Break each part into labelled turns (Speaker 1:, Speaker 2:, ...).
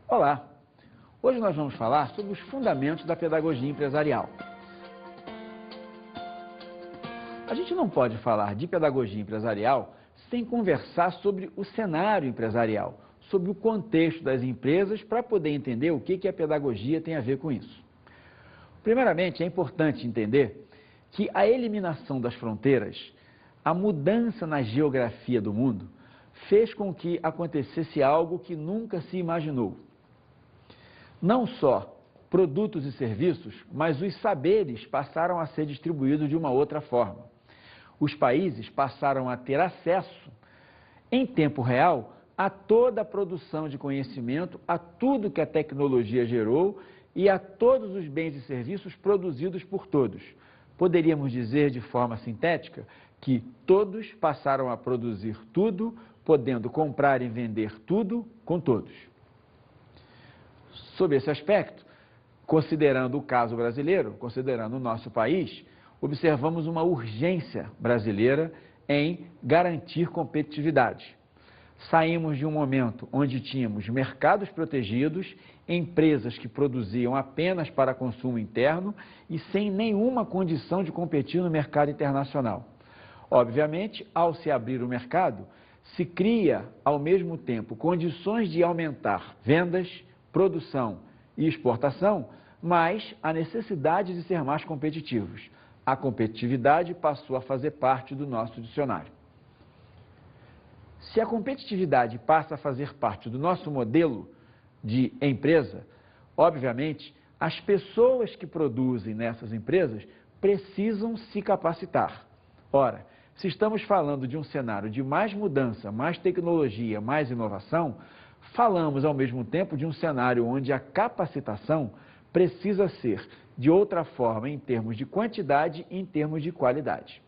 Speaker 1: Olá! Hoje nós vamos falar sobre os fundamentos da pedagogia empresarial. A gente não pode falar de pedagogia empresarial sem conversar sobre o cenário empresarial, sobre o contexto das empresas, para poder entender o que a pedagogia tem a ver com isso. Primeiramente, é importante entender que a eliminação das fronteiras, a mudança na geografia do mundo, fez com que acontecesse algo que nunca se imaginou. Não só produtos e serviços, mas os saberes passaram a ser distribuídos de uma outra forma. Os países passaram a ter acesso, em tempo real, a toda a produção de conhecimento, a tudo que a tecnologia gerou e a todos os bens e serviços produzidos por todos. Poderíamos dizer de forma sintética que todos passaram a produzir tudo, podendo comprar e vender tudo com todos. Sob esse aspecto, considerando o caso brasileiro, considerando o nosso país, observamos uma urgência brasileira em garantir competitividade. Saímos de um momento onde tínhamos mercados protegidos, empresas que produziam apenas para consumo interno e sem nenhuma condição de competir no mercado internacional. Obviamente, ao se abrir o mercado, se cria, ao mesmo tempo, condições de aumentar vendas, produção e exportação, mas a necessidade de ser mais competitivos. A competitividade passou a fazer parte do nosso dicionário. Se a competitividade passa a fazer parte do nosso modelo de empresa, obviamente, as pessoas que produzem nessas empresas precisam se capacitar. Ora, se estamos falando de um cenário de mais mudança, mais tecnologia, mais inovação, falamos ao mesmo tempo de um cenário onde a capacitação precisa ser de outra forma em termos de quantidade e em termos de qualidade.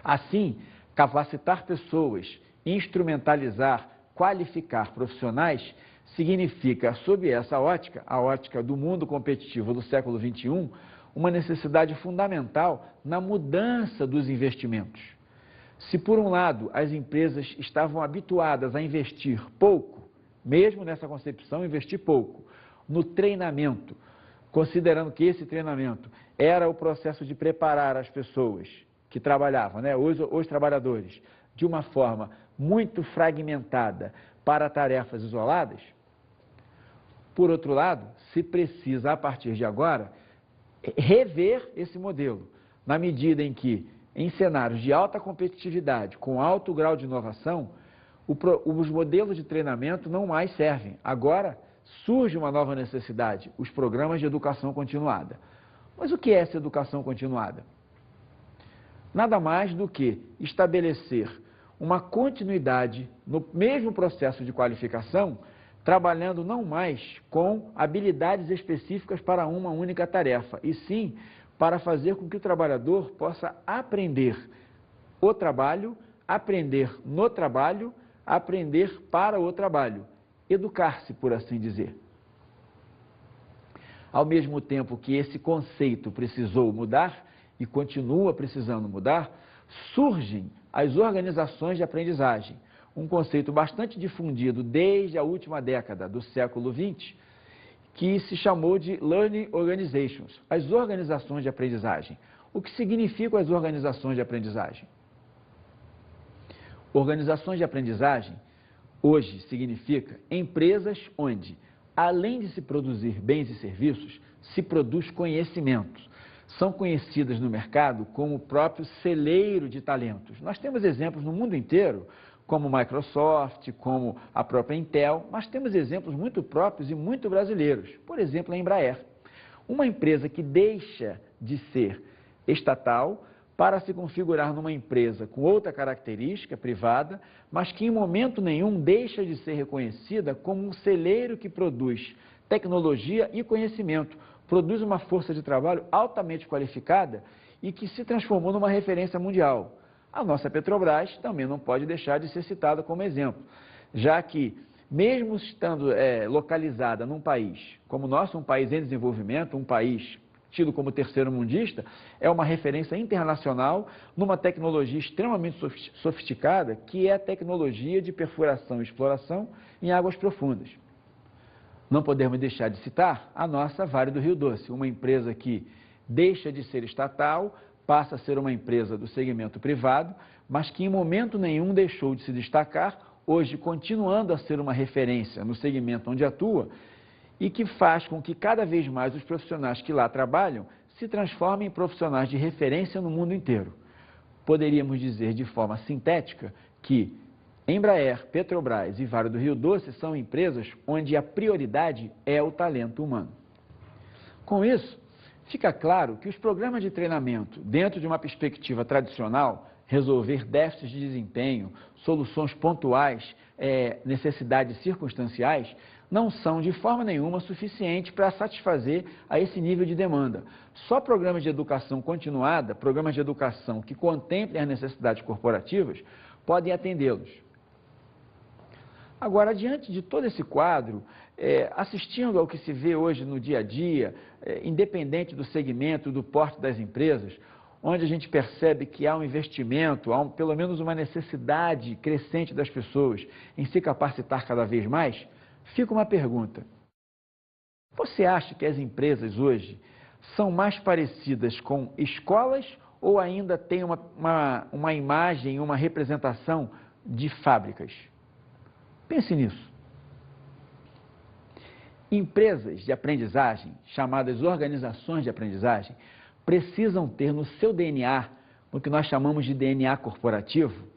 Speaker 1: Assim, capacitar pessoas, instrumentalizar, qualificar profissionais, significa, sob essa ótica, a ótica do mundo competitivo do século XXI, uma necessidade fundamental na mudança dos investimentos. Se, por um lado, as empresas estavam habituadas a investir pouco, mesmo nessa concepção, investir pouco, no treinamento, considerando que esse treinamento era o processo de preparar as pessoas que trabalhavam, os trabalhadores, de uma forma muito fragmentada para tarefas isoladas, por outro lado, se precisa, a partir de agora, rever esse modelo, na medida em que, em cenários de alta competitividade, com alto grau de inovação, os modelos de treinamento não mais servem. Agora surge uma nova necessidade, os programas de educação continuada. Mas o que é essa educação continuada? Nada mais do que estabelecer uma continuidade no mesmo processo de qualificação, trabalhando não mais com habilidades específicas para uma única tarefa, e sim para fazer com que o trabalhador possa aprender o trabalho, aprender no trabalho, aprender para o trabalho, educar-se, por assim dizer. Ao mesmo tempo que esse conceito precisou mudar e continua precisando mudar, surgem as organizações de aprendizagem, um conceito bastante difundido desde a última década do século XX, que se chamou de Learning Organizations, as organizações de aprendizagem. O que significam as organizações de aprendizagem? Organizações de aprendizagem, hoje, significa empresas onde, além de se produzir bens e serviços, se produz conhecimento. São conhecidas no mercado como o próprio celeiro de talentos. Nós temos exemplos no mundo inteiro, como Microsoft, como a própria Intel, mas temos exemplos muito próprios e muito brasileiros. Por exemplo, a Embraer. Uma empresa que deixa de ser estatal para se configurar numa empresa com outra característica privada, mas que em momento nenhum deixa de ser reconhecida como um celeiro que produz tecnologia e conhecimento, produz uma força de trabalho altamente qualificada e que se transformou numa referência mundial. A nossa Petrobras também não pode deixar de ser citada como exemplo, já que, mesmo estando localizada num país como o nosso, um país em desenvolvimento, um país tido como terceiro mundista, é uma referência internacional numa tecnologia extremamente sofisticada, que é a tecnologia de perfuração e exploração em águas profundas. Não podemos deixar de citar a nossa Vale do Rio Doce, uma empresa que deixa de ser estatal, passa a ser uma empresa do segmento privado, mas que em momento nenhum deixou de se destacar, hoje continuando a ser uma referência no segmento onde atua e que faz com que cada vez mais os profissionais que lá trabalham se transformem em profissionais de referência no mundo inteiro. Poderíamos dizer de forma sintética que Embraer, Petrobras e Vale do Rio Doce são empresas onde a prioridade é o talento humano. Com isso, fica claro que os programas de treinamento, dentro de uma perspectiva tradicional, resolver déficits de desempenho, soluções pontuais, necessidades circunstanciais, não são de forma nenhuma suficientes para satisfazer a esse nível de demanda. Só programas de educação continuada, programas de educação que contemplem as necessidades corporativas, podem atendê-los. Agora, diante de todo esse quadro, assistindo ao que se vê hoje no dia a dia, independente do segmento, do porte das empresas, onde a gente percebe que há um investimento, há pelo menos uma necessidade crescente das pessoas em se capacitar cada vez mais, fica uma pergunta. Você acha que as empresas hoje são mais parecidas com escolas ou ainda têm uma imagem, uma representação de fábricas? Pense nisso. Empresas de aprendizagem, chamadas organizações de aprendizagem, precisam ter no seu DNA, no que nós chamamos de DNA corporativo,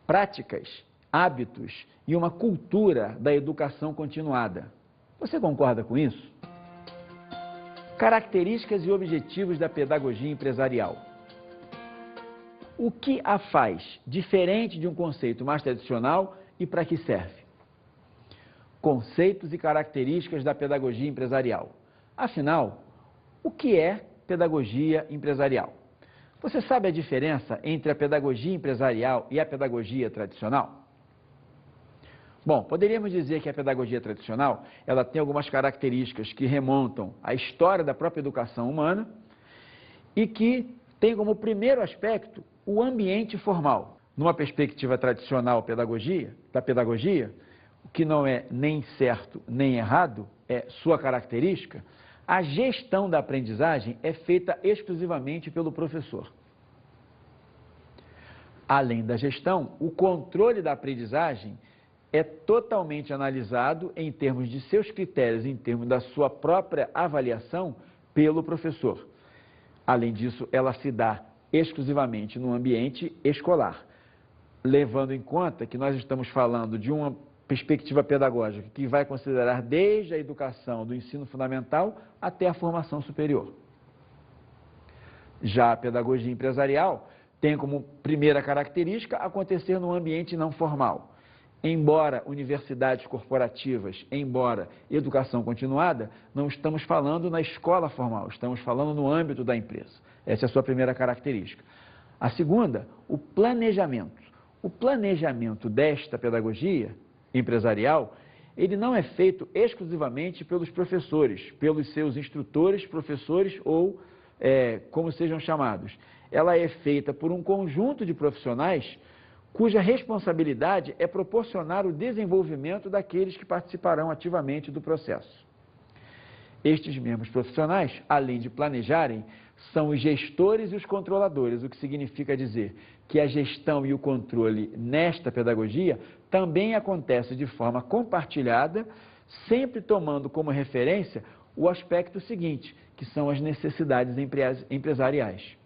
Speaker 1: práticas, hábitos e uma cultura da educação continuada. Você concorda com isso? Características e objetivos da pedagogia empresarial. O que a faz diferente de um conceito mais tradicional e para que serve? Conceitos e características da pedagogia empresarial. Afinal, o que é pedagogia empresarial? Você sabe a diferença entre a pedagogia empresarial e a pedagogia tradicional? Bom, poderíamos dizer que a pedagogia tradicional, ela tem algumas características que remontam à história da própria educação humana e que tem como primeiro aspecto o ambiente formal. Numa perspectiva tradicional da pedagogia, o que não é nem certo nem errado, é sua característica, a gestão da aprendizagem é feita exclusivamente pelo professor. Além da gestão, o controle da aprendizagem é totalmente analisado em termos de seus critérios, em termos da sua própria avaliação pelo professor. Além disso, ela se dá exclusivamente no ambiente escolar, levando em conta que nós estamos falando de uma perspectiva pedagógica que vai considerar desde a educação do ensino fundamental até a formação superior. Já a pedagogia empresarial tem como primeira característica acontecer no ambiente não formal. Embora universidades corporativas, embora educação continuada, não estamos falando na escola formal, estamos falando no âmbito da empresa. Essa é a sua primeira característica. A segunda, o planejamento. O planejamento desta pedagogia empresarial, ele não é feito exclusivamente pelos professores, pelos seus instrutores, professores ou como sejam chamados. Ela é feita por um conjunto de profissionais cuja responsabilidade é proporcionar o desenvolvimento daqueles que participarão ativamente do processo. Estes mesmos profissionais, além de planejarem, são os gestores e os controladores, o que significa dizer que a gestão e o controle nesta pedagogia também acontece de forma compartilhada, sempre tomando como referência o aspecto seguinte, que são as necessidades empresariais.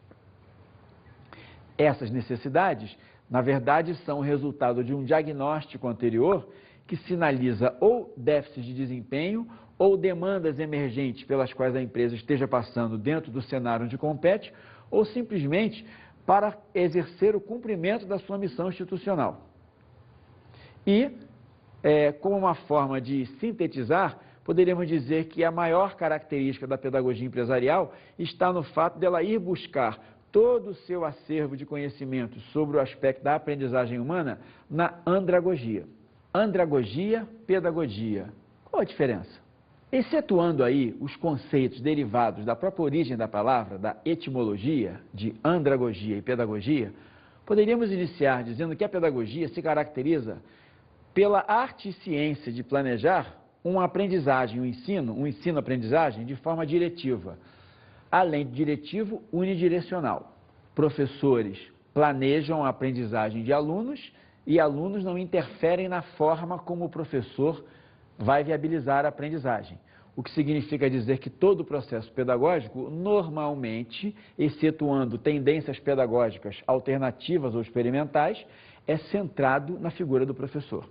Speaker 1: Essas necessidades, na verdade, são o resultado de um diagnóstico anterior que sinaliza ou déficit de desempenho ou demandas emergentes pelas quais a empresa esteja passando dentro do cenário onde compete, ou simplesmente para exercer o cumprimento da sua missão institucional. E, como uma forma de sintetizar, poderíamos dizer que a maior característica da pedagogia empresarial está no fato dela ir buscar todo o seu acervo de conhecimento sobre o aspecto da aprendizagem humana na andragogia. Andragogia, pedagogia. Qual a diferença? Excetuando aí os conceitos derivados da própria origem da palavra, da etimologia, de andragogia e pedagogia, poderíamos iniciar dizendo que a pedagogia se caracteriza pela arte e ciência de planejar uma aprendizagem, um ensino-aprendizagem de forma diretiva, além de diretivo, unidirecional. Professores planejam a aprendizagem de alunos e alunos não interferem na forma como o professor vai viabilizar a aprendizagem. O que significa dizer que todo o processo pedagógico, normalmente, excetuando tendências pedagógicas alternativas ou experimentais, é centrado na figura do professor.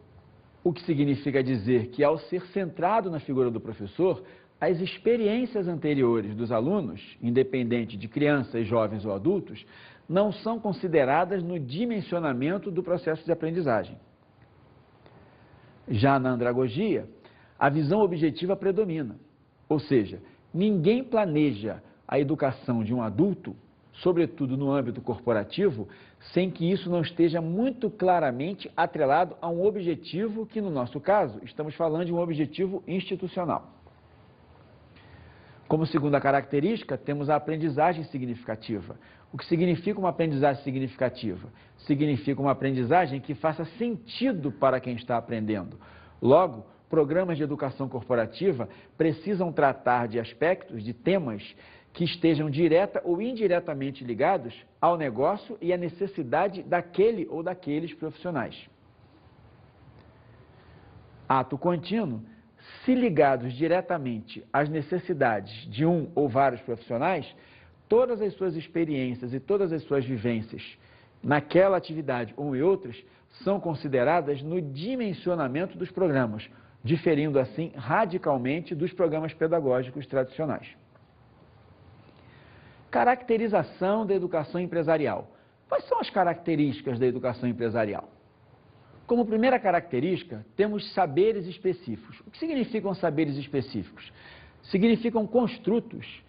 Speaker 1: O que significa dizer que, ao ser centrado na figura do professor, as experiências anteriores dos alunos, independente de crianças, jovens ou adultos, não são consideradas no dimensionamento do processo de aprendizagem. Já na andragogia, a visão objetiva predomina, ou seja, ninguém planeja a educação de um adulto, sobretudo no âmbito corporativo, sem que isso não esteja muito claramente atrelado a um objetivo que, no nosso caso, estamos falando de um objetivo institucional. Como segunda característica, temos a aprendizagem significativa. O que significa uma aprendizagem significativa? Significa uma aprendizagem que faça sentido para quem está aprendendo. Logo, programas de educação corporativa precisam tratar de aspectos, de temas que estejam direta ou indiretamente ligados ao negócio e à necessidade daquele ou daqueles profissionais. Ato contínuo, se ligados diretamente às necessidades de um ou vários profissionais, todas as suas experiências e todas as suas vivências naquela atividade ou em outras são consideradas no dimensionamento dos programas, diferindo assim radicalmente dos programas pedagógicos tradicionais. Caracterização da educação empresarial. Quais são as características da educação empresarial? Como primeira característica, temos saberes específicos. O que significam saberes específicos? Significam construtos,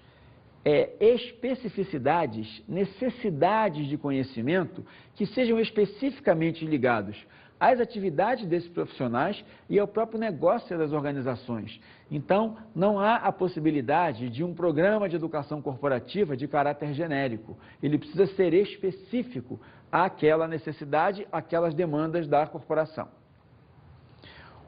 Speaker 1: especificidades, necessidades de conhecimento que sejam especificamente ligados às atividades desses profissionais e ao próprio negócio das organizações. Então, não há a possibilidade de um programa de educação corporativa de caráter genérico. Ele precisa ser específico àquela necessidade, àquelas demandas da corporação.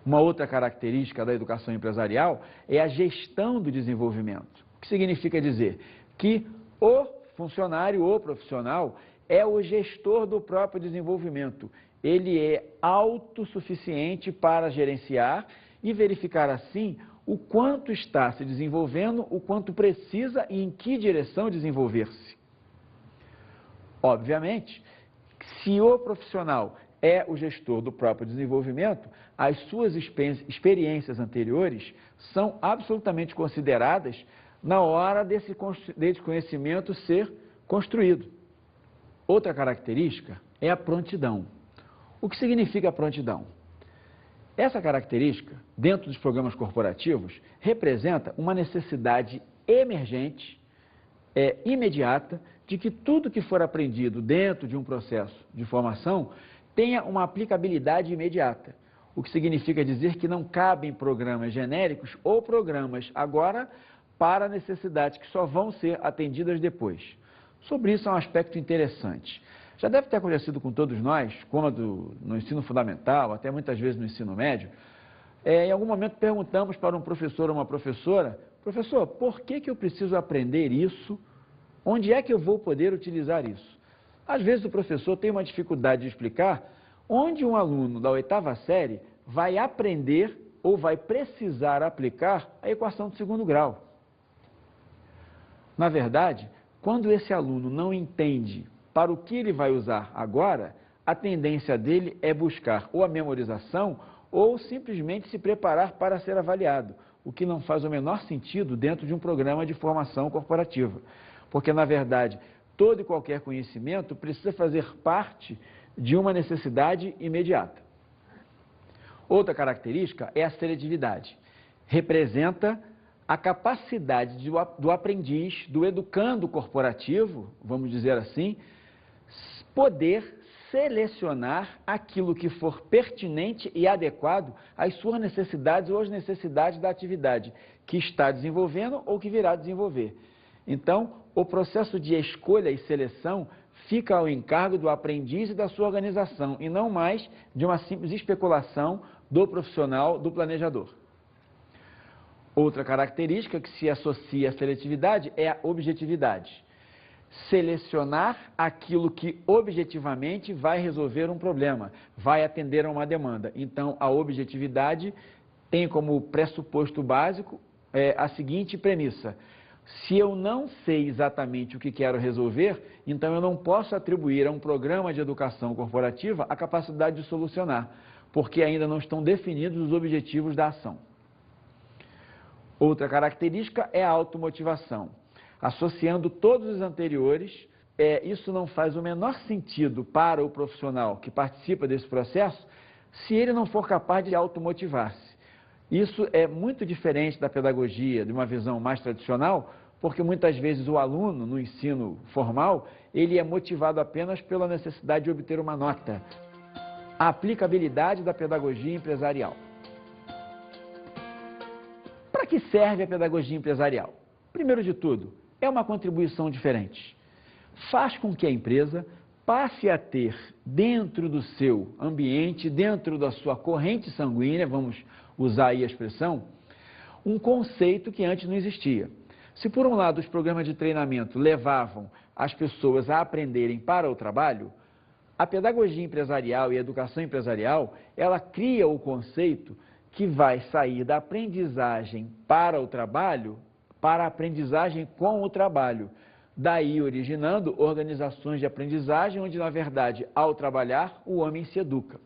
Speaker 1: Uma outra característica da educação empresarial é a gestão do desenvolvimento. O que significa dizer que o funcionário ou profissional é o gestor do próprio desenvolvimento. Ele é autossuficiente para gerenciar e verificar assim o quanto está se desenvolvendo, o quanto precisa e em que direção desenvolver-se. Obviamente, se o profissional é o gestor do próprio desenvolvimento, as suas experiências anteriores são absolutamente consideradas na hora desse conhecimento ser construído. Outra característica é a prontidão. O que significa prontidão? Essa característica, dentro dos programas corporativos, representa uma necessidade emergente, imediata, de que tudo que for aprendido dentro de um processo de formação tenha uma aplicabilidade imediata. O que significa dizer que não cabem programas genéricos ou programas agora para necessidades que só vão ser atendidas depois. Sobre isso é um aspecto interessante. Já deve ter acontecido com todos nós, quando no ensino fundamental, até muitas vezes no ensino médio, em algum momento perguntamos para um professor ou uma professora: professor, por que eu preciso aprender isso? Onde é que eu vou poder utilizar isso? Às vezes o professor tem uma dificuldade de explicar onde um aluno da 8ª série vai aprender ou vai precisar aplicar a equação de segundo grau. Na verdade, quando esse aluno não entende para o que ele vai usar agora, a tendência dele é buscar ou a memorização ou simplesmente se preparar para ser avaliado, o que não faz o menor sentido dentro de um programa de formação corporativa. Porque, na verdade, todo e qualquer conhecimento precisa fazer parte de uma necessidade imediata. Outra característica é a seletividade. Representa a capacidade do aprendiz, do educando corporativo, vamos dizer assim, poder selecionar aquilo que for pertinente e adequado às suas necessidades ou às necessidades da atividade que está desenvolvendo ou que virá desenvolver. Então, o processo de escolha e seleção fica ao encargo do aprendiz e da sua organização, e não mais de uma simples especulação do profissional, do planejador. Outra característica que se associa à seletividade é a objetividade. Selecionar aquilo que objetivamente vai resolver um problema, vai atender a uma demanda. Então, a objetividade tem como pressuposto básico a seguinte premissa: se eu não sei exatamente o que quero resolver, então eu não posso atribuir a um programa de educação corporativa a capacidade de solucionar, porque ainda não estão definidos os objetivos da ação. Outra característica é a automotivação. Associando todos os anteriores, isso não faz o menor sentido para o profissional que participa desse processo se ele não for capaz de automotivar-se. Isso é muito diferente da pedagogia, de uma visão mais tradicional, porque muitas vezes o aluno, no ensino formal, ele é motivado apenas pela necessidade de obter uma nota. A aplicabilidade da pedagogia empresarial. Para que serve a pedagogia empresarial? Primeiro de tudo, é uma contribuição diferente. Faz com que a empresa passe a ter dentro do seu ambiente, dentro da sua corrente sanguínea, vamos usar aí a expressão, um conceito que antes não existia. Se por um lado os programas de treinamento levavam as pessoas a aprenderem para o trabalho, a pedagogia empresarial e a educação empresarial, ela cria o conceito que vai sair da aprendizagem para o trabalho, para a aprendizagem com o trabalho. Daí originando organizações de aprendizagem onde, na verdade, ao trabalhar, o homem se educa.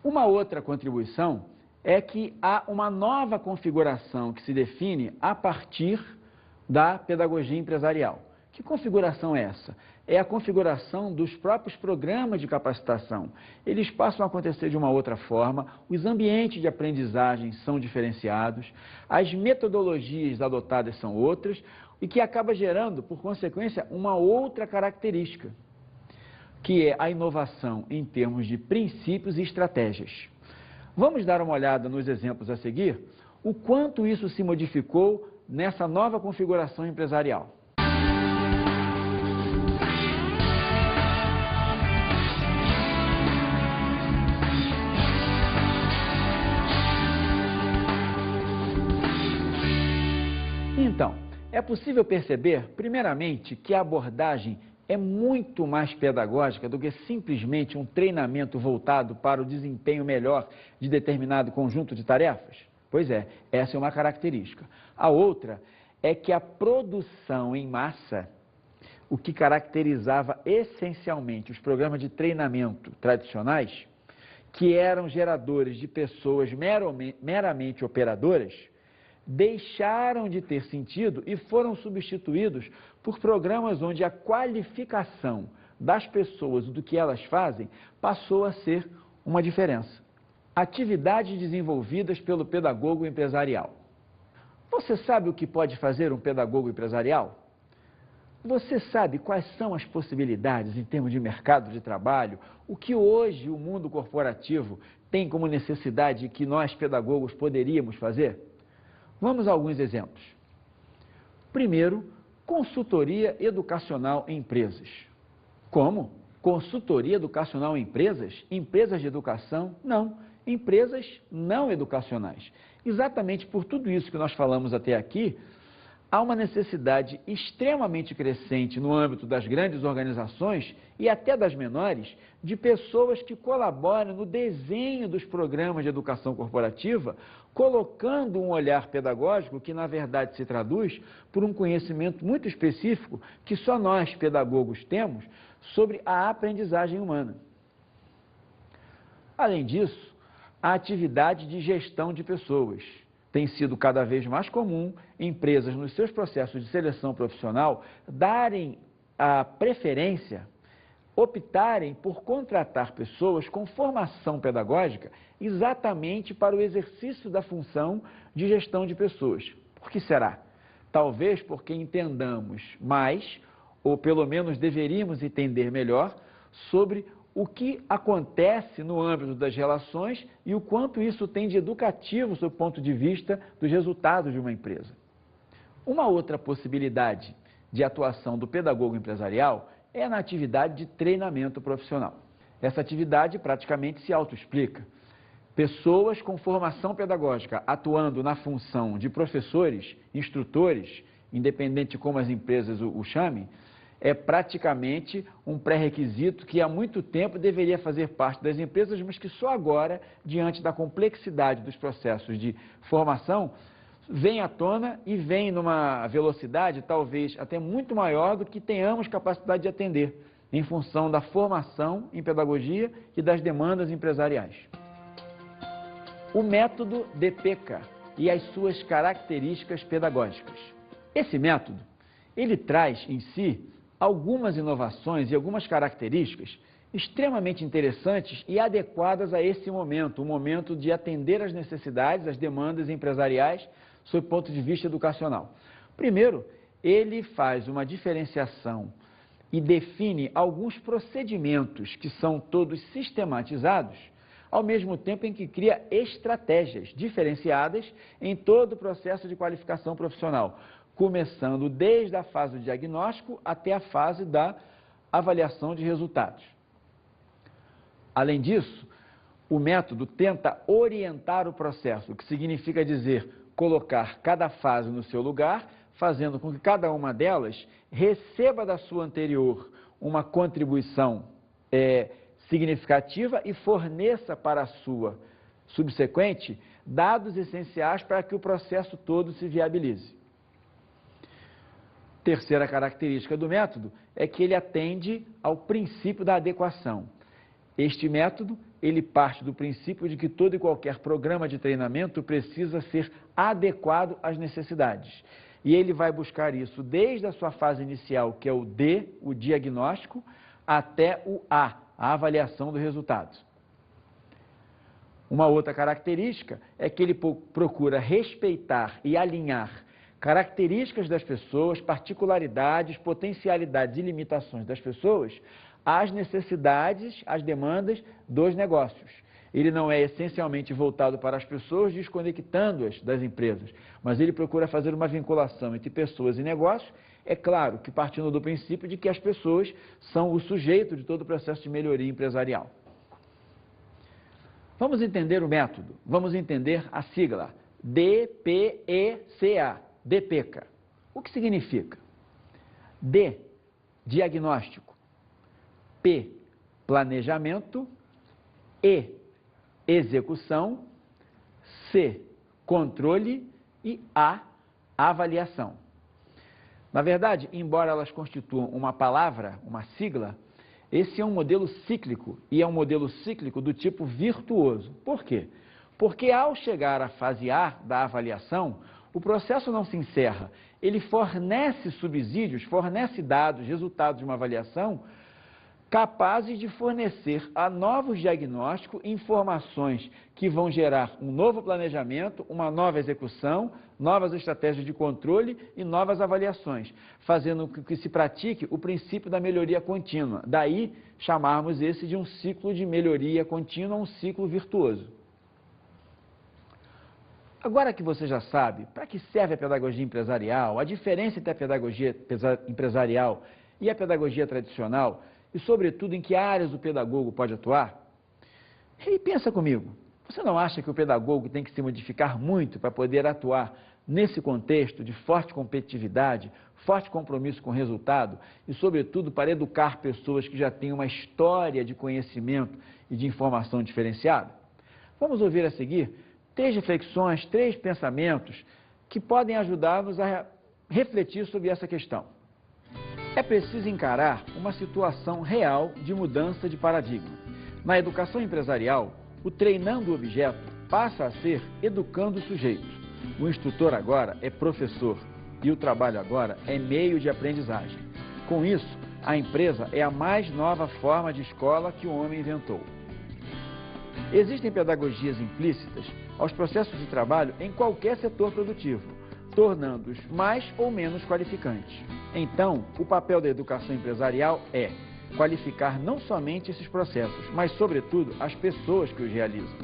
Speaker 1: Uma outra contribuição é que há uma nova configuração que se define a partir da pedagogia empresarial. Que configuração é essa? É a configuração dos próprios programas de capacitação. Eles passam a acontecer de uma outra forma, os ambientes de aprendizagem são diferenciados, as metodologias adotadas são outras, e que acaba gerando, por consequência, uma outra característica, que é a inovação em termos de princípios e estratégias. Vamos dar uma olhada nos exemplos a seguir, o quanto isso se modificou nessa nova configuração empresarial. Então, é possível perceber, primeiramente, que a abordagem é muito mais pedagógica do que simplesmente um treinamento voltado para o desempenho melhor de determinado conjunto de tarefas? Pois é, essa é uma característica. A outra é que a produção em massa, o que caracterizava essencialmente os programas de treinamento tradicionais, que eram geradores de pessoas meramente operadoras, deixaram de ter sentido e foram substituídos por programas onde a qualificação das pessoas do que elas fazem passou a ser uma diferença. Atividades desenvolvidas pelo pedagogo empresarial. Você sabe o que pode fazer um pedagogo empresarial? Você sabe quais são as possibilidades em termos de mercado de trabalho? O que hoje o mundo corporativo tem como necessidade que nós pedagogos poderíamos fazer? Vamos a alguns exemplos. Primeiro, consultoria educacional em empresas. Como? Consultoria educacional em empresas? Empresas de educação? Não. Empresas não educacionais. Exatamente por tudo isso que nós falamos até aqui, há uma necessidade extremamente crescente no âmbito das grandes organizações e até das menores, de pessoas que colaboram no desenho dos programas de educação corporativa, colocando um olhar pedagógico que, na verdade, se traduz por um conhecimento muito específico que só nós, pedagogos, temos sobre a aprendizagem humana. Além disso, a atividade de gestão de pessoas. Tem sido cada vez mais comum empresas, nos seus processos de seleção profissional, darem a preferência, optarem por contratar pessoas com formação pedagógica exatamente para o exercício da função de gestão de pessoas. Por que será? Talvez porque entendamos mais, ou pelo menos deveríamos entender melhor, sobre o que acontece no âmbito das relações e o quanto isso tem de educativo sob o ponto de vista dos resultados de uma empresa. Uma outra possibilidade de atuação do pedagogo empresarial é na atividade de treinamento profissional. Essa atividade praticamente se autoexplica. Pessoas com formação pedagógica atuando na função de professores, instrutores, independente de como as empresas o chamem, é praticamente um pré-requisito que há muito tempo deveria fazer parte das empresas, mas que só agora, diante da complexidade dos processos de formação, vem à tona e vem numa velocidade talvez até muito maior do que tenhamos capacidade de atender, em função da formação em pedagogia e das demandas empresariais. O método DPCA e as suas características pedagógicas. Esse método, ele traz em si algumas inovações e algumas características extremamente interessantes e adequadas a esse momento, o momento de atender às necessidades, às demandas empresariais, sob o ponto de vista educacional. Primeiro, ele faz uma diferenciação e define alguns procedimentos que são todos sistematizados, ao mesmo tempo em que cria estratégias diferenciadas em todo o processo de qualificação profissional, começando desde a fase do diagnóstico até a fase da avaliação de resultados. Além disso, o método tenta orientar o processo, o que significa dizer colocar cada fase no seu lugar, fazendo com que cada uma delas receba da sua anterior uma contribuição significativa e forneça para a sua subsequente dados essenciais para que o processo todo se viabilize. Terceira característica do método é que ele atende ao princípio da adequação. Este método, ele parte do princípio de que todo e qualquer programa de treinamento precisa ser adequado às necessidades. E ele vai buscar isso desde a sua fase inicial, que é o D, o diagnóstico, até o A avaliação do resultado. Uma outra característica é que ele procura respeitar e alinhar características das pessoas, particularidades, potencialidades e limitações das pessoas às necessidades, às demandas dos negócios. Ele não é essencialmente voltado para as pessoas, desconectando-as das empresas, mas ele procura fazer uma vinculação entre pessoas e negócios, é claro que partindo do princípio de que as pessoas são o sujeito de todo o processo de melhoria empresarial. Vamos entender o método, vamos entender a sigla DPECA, DPCA. O que significa? D, diagnóstico, P, planejamento, E, execução, C, controle e A, avaliação. Na verdade, embora elas constituam uma palavra, uma sigla, esse é um modelo cíclico e é um modelo cíclico do tipo virtuoso. Por quê? Porque ao chegar à fase A da avaliação, o processo não se encerra. Ele fornece subsídios, fornece dados, resultados de uma avaliação capazes de fornecer a novos diagnósticos informações que vão gerar um novo planejamento, uma nova execução, novas estratégias de controle e novas avaliações, fazendo com que se pratique o princípio da melhoria contínua. Daí, chamarmos esse de um ciclo de melhoria contínua, um ciclo virtuoso. Agora que você já sabe para que serve a pedagogia empresarial, a diferença entre a pedagogia empresarial e a pedagogia tradicional, e, sobretudo, em que áreas o pedagogo pode atuar, e pensa comigo, você não acha que o pedagogo tem que se modificar muito para poder atuar nesse contexto de forte competitividade, forte compromisso com o resultado e, sobretudo, para educar pessoas que já têm uma história de conhecimento e de informação diferenciada? Vamos ouvir a seguir 3 reflexões, 3 pensamentos que podem ajudar-nos a refletir sobre essa questão. É preciso encarar uma situação real de mudança de paradigma. Na educação empresarial, o treinando o objeto passa a ser educando o sujeito. O instrutor agora é professor e o trabalho agora é meio de aprendizagem. Com isso, a empresa é a mais nova forma de escola que o homem inventou. Existem pedagogias implícitas aos processos de trabalho em qualquer setor produtivo, tornando-os mais ou menos qualificantes. Então, o papel da educação empresarial é qualificar não somente esses processos, mas, sobretudo, as pessoas que os realizam.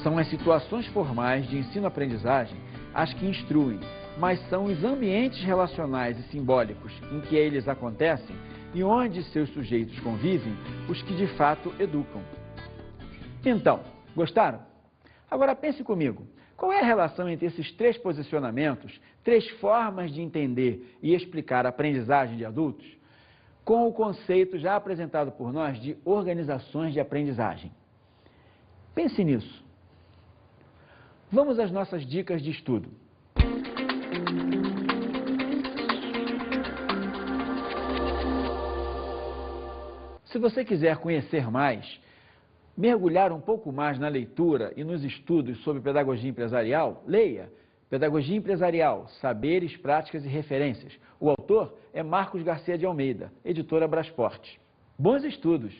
Speaker 1: São as situações formais de ensino-aprendizagem as que instruem, mas são os ambientes relacionais e simbólicos em que eles acontecem e onde seus sujeitos convivem os que de fato educam. Então, Gostaram? Agora pense comigo, qual é a relação entre esses 3 posicionamentos, 3 formas de entender e explicar a aprendizagem de adultos, com o conceito já apresentado por nós de organizações de aprendizagem? Pense nisso. Vamos às nossas dicas de estudo. Se você quiser conhecer mais, mergulhar um pouco mais na leitura e nos estudos sobre pedagogia empresarial, leia Pedagogia Empresarial, Saberes, Práticas e Referências. O autor é Marcos Garcia de Almeida, editora Brasport. Bons estudos!